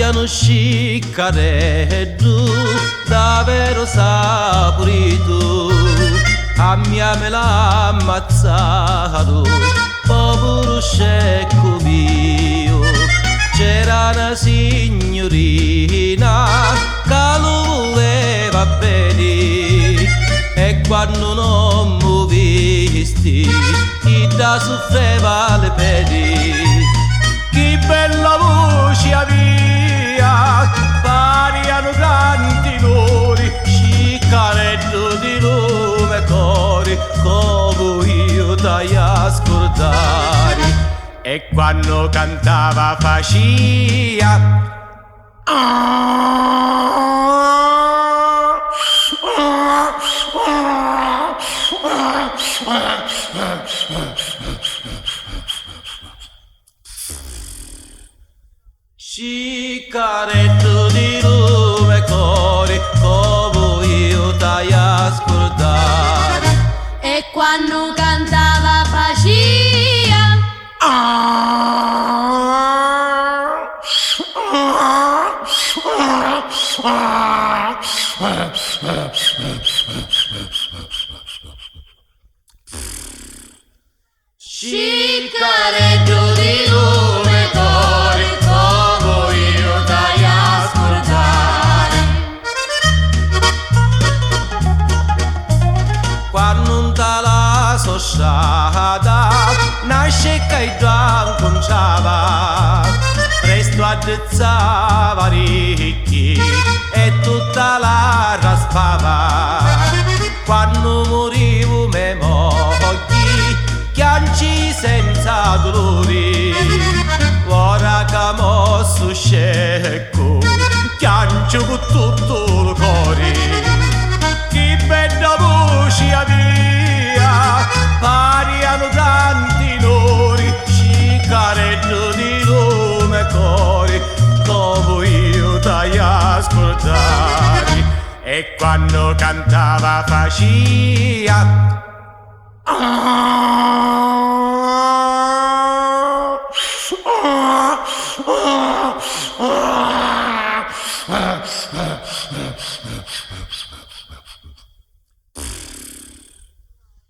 abbiano scicareddu davvero saporito a mia me l'ha ammazzato povero scecco mio. C'era una signorina che lo voleva bene e quando non mi visti chi da soffreva le pene. Che bella voce aveva, pariano grandi lori, scicaretto di lume cori, come io dai a scordare. E quando cantava faccia scicaretto di lume cori, come io dai a scordare. E quando cantava faccia scicaretto di lume cori, come io dai a scordare. Quando non te la so stata nasce che già cominciava, presto addezzava ricchi e tutta la raspava. Quando morivo me mogli chianci senza dolori, ora che mosso scecco chiancio con tutto il cuore. Che bella voce aveva, pariano tanti lori, scicaretto di lume cori, come io dai a scordare. E quando cantava faccia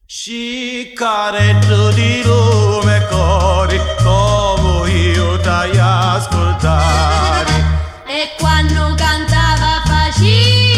scicaretto di lume cori, come io dai a scordare. e quando cantava faccia